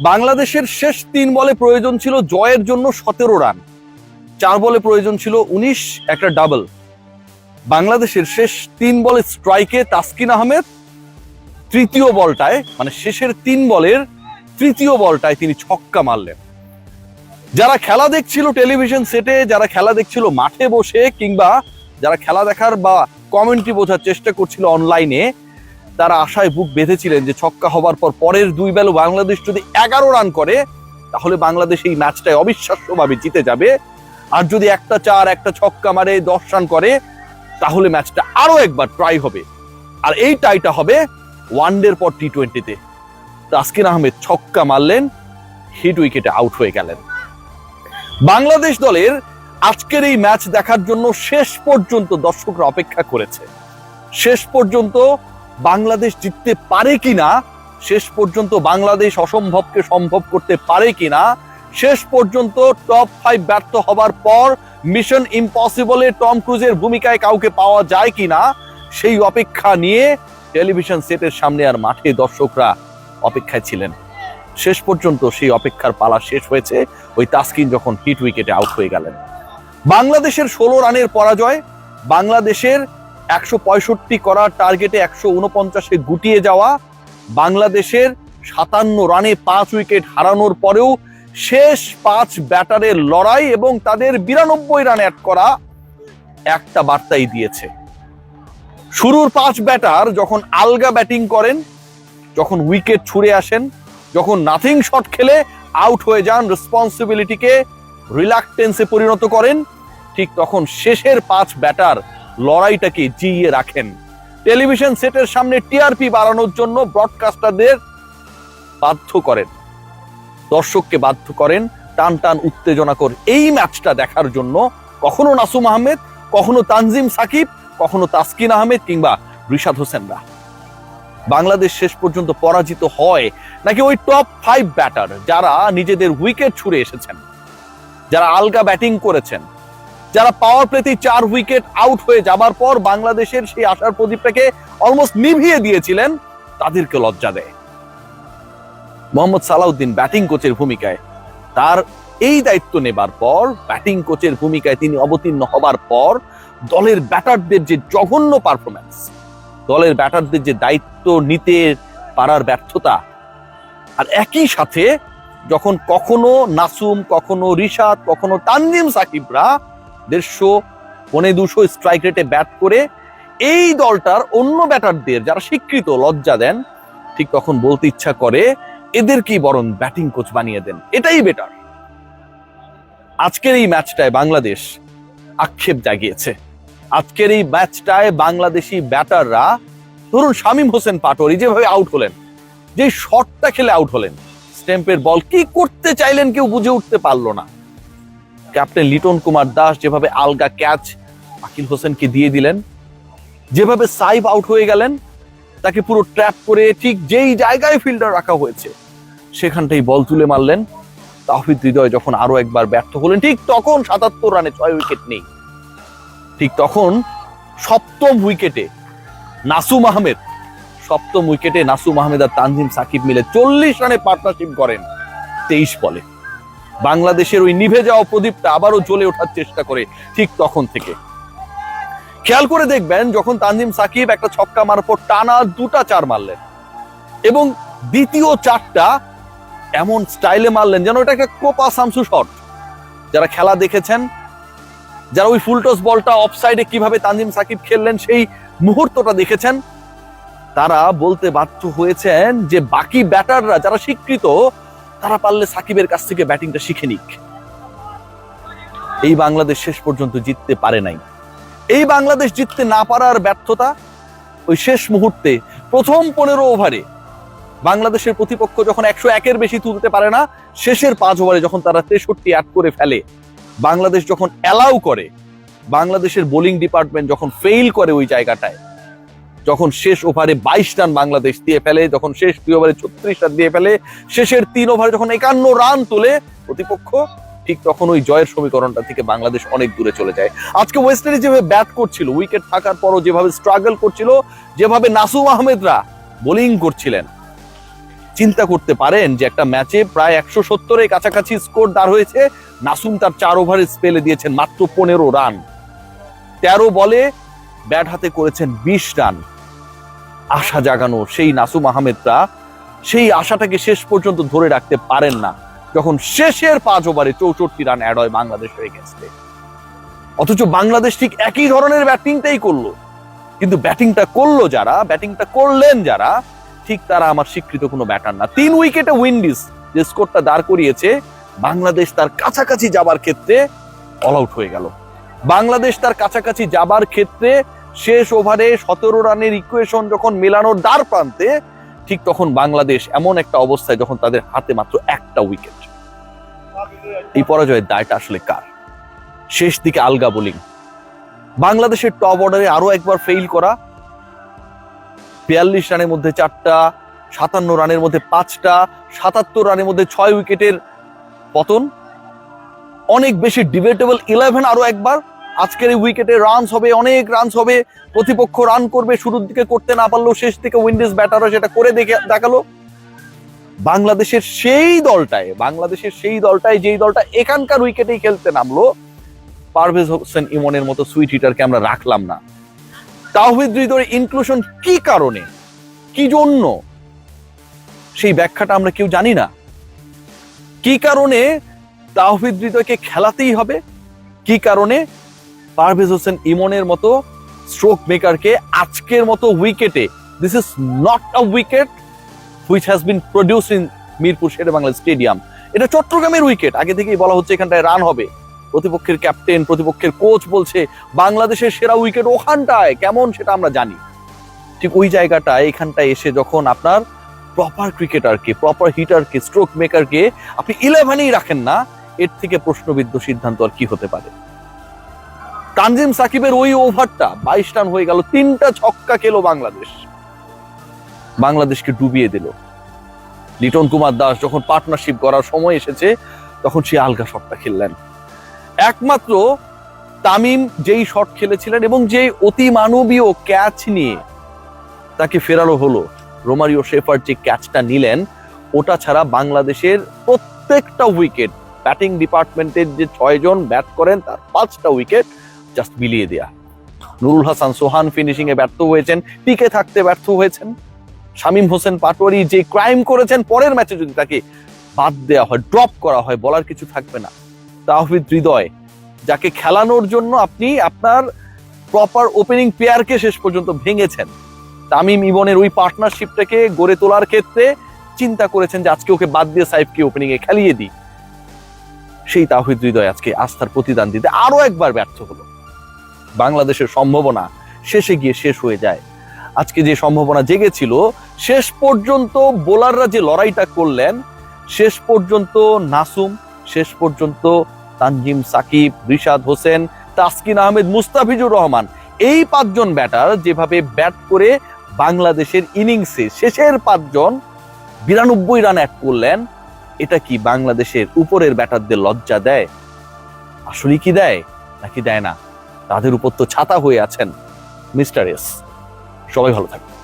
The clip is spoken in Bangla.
বাংলাদেশের শেষ 3 বলে প্রয়োজন ছিল জয়ের জন্য 17 রান, 4 বলে প্রয়োজন ছিল 19, একটা ডাবল। বাংলাদেশের শেষ 3 বলে স্ট্রাইকে তাসকিন আহমেদ তৃতীয় বলটায়, মানে শেষের 3 বলের তৃতীয় বলটায় তিনি ছক্কা মারলেন। যারা খেলা দেখছিল টেলিভিশন সেটে, যারা খেলা দেখছিল মাঠে বসে, কিংবা যারা খেলা দেখার বা কমেন্ট্রি বোঝার চেষ্টা করছিল অনলাইনে, তারা আশায় বুক বেঁধেছিলেন যে ছক্কা হবার পর পরের 2 বলে বাংলাদেশ যদি 11 রান করে তাহলে বাংলাদেশ এই ম্যাচটায় অবিশ্বাস্যভাবে জিতে যাবে। আর যদি একটা 4 একটা ছক্কা মারে 10 রান করে তাহলে ম্যাচটা আরো একবার ট্রাই হবে। আর এই টাইটা হবে ওয়ানডের পর টি20তে। তাসকিন আহমেদ ছক্কা মারলেন, হিট উইকেটে আউট হয়ে গেলেন। বাংলাদেশ দলের আজকের এই ম্যাচ দেখার জন্য শেষ পর্যন্ত দর্শকরা অপেক্ষা করেছে। শেষ পর্যন্ত বাংলাদেশ জিততে পারে কিনা, শেষ পর্যন্ত বাংলাদেশ অসম্ভবকে সম্ভব করতে পারে কিনা, শেষ পর্যন্ত টপ 5 ব্যর্থ হবার পর মিশন ইম্পসিবলে টম ক্রুজের ভূমিকায় কাউকে পাওয়া যায় কিনা, সেই অপেক্ষা নিয়ে টেলিভিশন সেটের সামনে আর মাঠে দর্শকরা অপেক্ষায় ছিলেন। শেষ পর্যন্ত সেই অপেক্ষার পালা শেষ হয়েছে ওই তাসকিন যখন হিট উইকেটে আউট হয়ে গেলেন। বাংলাদেশের 16 রানের পরাজয়, বাংলাদেশের 165 করা টার্গেটে 149-এ গুটিয়ে যাওয়া, বাংলাদেশের 57 রানে 5 উইকেট হারানোর পরেও শেষ 5 ব্যাটারের লড়াই এবং তাদের 92 রান অ্যাড করা একটা বার্তাই দিয়েছে। শুরুর 5 ব্যাটার যখন আলগা ব্যাটিং করেন, যখন উইকেট ছুড়ে আসেন, যখন নাথিং শট খেলে আউট হয়ে যান, রেসপন্সিবিলিটিকে রিল্যাক্টেন্সে পরিণত করেন, ঠিক তখন শেষের 5 ব্যাটার লড়াইটাকে জিইয়ে রাখেন। টেলিভিশন সেটের সামনে টিআরপি বাড়ানোর জন্য ব্রডকাস্টারদের বাধ্য করেন, দর্শককে বাধ্য করেন টান টান উত্তেজনাকর এই ম্যাচটা দেখার জন্য। কখনো নাসুম আহমেদ, কখনো তানজিম সাকিব, কখনো তাসকিন আহমেদ কিংবা রিশাদ হোসেনরা। বাংলাদেশ শেষ পর্যন্ত পরাজিত হয় নাকি ওই টপ 5 ব্যাটার যারা নিজেদের উইকেট ছুড়ে এসেছেন, যারা আলগা ব্যাটিং করেছেন, যারা পাওয়ার প্লেতে 4 উইকেট আউট হয়ে যাবার পর বাংলাদেশের সেই আশার প্রদীপটাকে অলমোস্ট নিভিয়ে দিয়েছিলেন, তাদেরকে লজ্জা দেয়। মোহাম্মদ সালাউদ্দিন ব্যাটিং কোচের ভূমিকায়, তার এই দায়িত্ব নেবার পর ব্যাটিং কোচের ভূমিকায় তিনি অবতীর্ণ হবার পর দলের ব্যাটারদের যে জঘন্য পারফরম্যান্স, দলের ব্যাটারদের যে দায়িত্ব নিতে পারার ব্যর্থতা, আর একই সাথে যখন কখনো নাসুম, কখনো রিশাদ, কখনো তানজিম সাকিবরা 150-200 স্ট্রাইক রেটে ব্যাট করে এই দলটার অন্য ব্যাটারদের যারা স্বীকৃত লজ্জা দেন, ঠিক তখন বলতে ইচ্ছা করে এদেরকেই বরং ব্যাটিং কোচ বানিয়ে দেন, এটাই বেটার। আজকের এই ম্যাচটায় বাংলাদেশ আক্ষেপ জাগিয়েছে। আজকের এই ম্যাচটায় বাংলাদেশি ব্যাটাররা, ধরুন শামীম হোসেন পাটোয়ারি যেভাবে আউট হলেন, যে শটটা খেলে আউট হলেন, স্ট্যাম্পের বল কি করতে চাইলেন কেউ বুঝে উঠতে পারলো না। ক্যাপ্টেন লিটন কুমার দাস যেভাবে আলগা ক্যাচ আকিল হোসেনকে দিয়ে দিলেন, যেভাবে সাইব আউট হয়ে গেলেন, তাকে পুরো ট্র্যাপ করে ঠিক যেই জায়গায় ফিল্ডার রাখা হয়েছে সেখানটাই বল তুলে মারলেন। তাওহিদ হৃদয় যখন আরো একবার ব্যর্থ হলেন, ঠিক তখন 77 রানে 6 উইকেট নেই, ঠিক তখন 7ম উইকেটে নাসুম আহমেদ, 7ম উইকেটে নাসুম আহমেদ আর তানজিম সাকিব মিলে 40 রানে পার্টনারশিপ করেন 23 বলে। বাংলাদেশের ওই নিভে যাওয়া প্রদীপটা আবারও জ্বলে ওঠার চেষ্টা করে ঠিক তখন থেকে। খেয়াল করে দেখবেন যখন তানজিম সাকিব একটা ছক্কা মারার পর টানা 2টা 4 মারলেন এবং দ্বিতীয় 4টা এমন স্টাইলে মারলেন যেন এটা একটা কোপা শামসু শট। যারা খেলা দেখেছেন, যারা ওই ফুলটস বলটা অফসাইডে কিভাবে তানজিম সাকিব খেললেন সেই মুহূর্তটা দেখেছেন, তারা বলতে বাধ্য হয়েছেন যে বাকি ব্যাটাররা যারা স্বীকৃত, তারা পারলে সাকিবের কাছ থেকে ব্যাটিংটা শিখে নিক। এই বাংলাদেশ শেষ পর্যন্ত জিততে পারে নাই। এই বাংলাদেশ জিততে না পারার ব্যর্থতা, ওই শেষ মুহূর্তে প্রথম 15 ওভারে বাংলাদেশের প্রতিপক্ষ যখন 101-এর বেশি তুলতে পারে না, শেষের 5 ওভারে যখন তারা 63 অ্যাড করে ফেলে, বাংলাদেশ যখন অ্যালাউ করে, বাংলাদেশের বোলিং ডিপার্টমেন্ট যখন ফেইল করে ওই জায়গাটায়, যখন শেষ ওভারে 22 রান বাংলাদেশ দিয়ে ফেলে, যখন শেষ 2 ওভারে 36 রান দিয়ে ফেলে, শেষের 3 ওভারে যখন 51 রান তোলে প্রতিপক্ষ, ঠিক তখন ওই জয়ের সমীকরণটা থেকে বাংলাদেশ অনেক দূরে চলে যায়। আজকে ওয়েস্ট ইন্ডিজ যেভাবে ব্যাট করছিল, উইকেট থাকার পরও যেভাবে স্ট্রাগল করছিল, যেভাবে নাসুম আহমেদরা বোলিং করছিলেন, চিন্তা করতে পারেন যে একটা ম্যাচে প্রায় 170-এর কাছাকাছি স্কোর দাঁড় হয়েছে, নাসুম তার 4 ওভারে স্পেলে দিয়েছেন মাত্র 15 রান, 13 বলে ব্যাট হাতে করেছেন 20 রান। আশা জাগানো সেই নাসুম আহমেদরা সেই আশাটাকে শেষ পর্যন্ত ধরে রাখতে পারেন না, যখন শেষের 5 ওভারে 64 রান অ্যাড হয় বাংলাদেশের এগেইনস্টে। অথচ বাংলাদেশ ঠিক একই ধরনের ব্যাটিংটাই করলো, কিন্তু ব্যাটিংটা করলেন যারা ঠিক তারা আমার স্বীকৃত কোনো ব্যাটার না। 3 উইকেটে উইন্ডিজ যে স্কোরটা দাঁড় করিয়েছে, বাংলাদেশ তার কাছাকাছি যাবার ক্ষেত্রে অল আউট হয়ে গেল। বাংলাদেশ তার কাছাকাছি যাবার ক্ষেত্রে শেষ ওভারে 17 রানের ইকুয়েশন যখন মেলানোর দ্বার প্রান্তে, ঠিক তখন বাংলাদেশ এমন একটা অবস্থায় যখন তাদের হাতে মাত্র একটা উইকেট। এই পরাজয়ের দায়টা আসলে কার? শেষ দিকে আলগা বোলিং, বাংলাদেশের টপ অর্ডারে আরো একবার ফেইল করা, 42 রানের মধ্যে 4টা, 57 রানের মধ্যে 5টা, 77 রানের মধ্যে 6 উইকেটের পতন, অনেক বেশি ডিবেটেবল 11 আরো একবার। আজকের এই উইকেটে রানস হবে, অনেক রানস হবে, প্রতিপক্ষ রান করবে, শুরুর দিকে করতে না পারলেও শেষ দিকে উইন্ডিজ ব্যাটাররা সেটা করে দেখালো। বাংলাদেশের সেই দলটায় যেই দলটা এখানকার উইকেটেই খেলতে নামলো, পারভেজ হোসেন ইমনের মতো সুইট হিটারকে আমরা রাখলাম না। তাওহিদ হৃদয়ের ইনক্লুশন কি কারণে, কি জন্য, সেই ব্যাখ্যাটা আমরা কেউ জানি না। কি কারণে তাওহিদ হৃদয়কে খেলাতেই হবে, কি কারণে পারভেজ হোসেন ইমনের মতো স্ট্রোক মেকারকে আজকের মতো উইকেটে, this is not a wicket which has been produced in Mirpur Sher-e-Bangla stadium. এটা চট্টগ্রামের উইকেট, আগে থেকেই বলা হচ্ছে এখানটায় রান হবে। প্রতিপক্ষের ক্যাপ্টেন, প্রতিপক্ষের কোচ বলছে বাংলাদেশের সেরা উইকেট ওখানটায়, কেমন সেটা আমরা জানি। ঠিক ওই জায়গাটায় এখানটায় এসে যখন আপনার প্রপার ক্রিকেটারকে, প্রপার হিটারকে, স্ট্রোক মেকারকে আপনি 11-এই রাখেন না, এর থেকে প্রশ্নবিদ্ধ সিদ্ধান্ত আর কি হতে পারে? তানজিম সাকিবের ওই ওভারটা 22 রান হয়ে গেল, 3টা ছক্কা খেলো বাংলাদেশ, বাংলাদেশকে ডুবিয়ে দিল। লিটন কুমার দাস যখন পার্টনারশিপ করার সময় এসেছে, তখন সে আলগা শটটা খেললেন। একমাত্র তামিম যেই শট খেলেছিলেন এবং যে অতি মানবীয় ক্যাচ নিয়ে তাকে ফেরানো হলো, রোমারিও শেফার্ড যে ক্যাচটা নিলেন, ওটা ছাড়া বাংলাদেশের প্রত্যেকটা উইকেট, ব্যাটিং ডিপার্টমেন্টের যে 6 জন ব্যাট করেন তার 5টা উইকেট জাস্ট বিলিয়ে দেয়া। নুরুল হাসান সোহান ফিনিশিং এ ব্যর্থ হয়েছেন, টিকে থাকতে ব্যর্থ হয়েছেন। শামীম হোসেন পাটোয়ারি যে ক্রাইম করেছেন, পরের ম্যাচে যদি তাকে বাদ দেওয়া হয়, ড্রপ করা হয়, বলার কিছু থাকবে না। তাওহিদ হৃদয় যাকে খেলানোর জন্য আপনি আপনার প্রপার ওপেনিং পেয়ারকে শেষ পর্যন্ত ভেঙেছেন, তামিম ইমনের ওই পার্টনারশিপটাকে গড়ে তোলার ক্ষেত্রে চিন্তা করেছেন যে আজকে ওকে বাদ দিয়ে সাইফকে ওপেনিং এ খেলিয়ে দিই, সেই তাওহিদ হৃদয় আজকে আস্থার প্রতিদান দিতে আরো একবার ব্যর্থ হলো। বাংলাদেশের সম্ভাবনা শেষে গিয়ে শেষ হয়ে যায়। আজকে যে সম্ভাবনা জেগেছিল, শেষ পর্যন্ত বোলাররা যে লড়াইটা করলেন, শেষ পর্যন্ত নাসুম, শেষ পর্যন্ত তানজিম সাকিব, রিশাদ হোসেন, তাসকিন আহমেদ, মুস্তাফিজুর রহমান, এই 5 জন ব্যাটার যেভাবে ব্যাট করে বাংলাদেশের ইনিংসে শেষের 5 জন 92 রান অ্যাড করলেন, এটা কি বাংলাদেশের উপরের ব্যাটারদের লজ্জা দেয়? আসলে কি দেয় নাকি দেয় না? তাদের উপর তো ছাতা হয়ে আছেন মিস্টার এস। সবাই ভালো থাকবেন।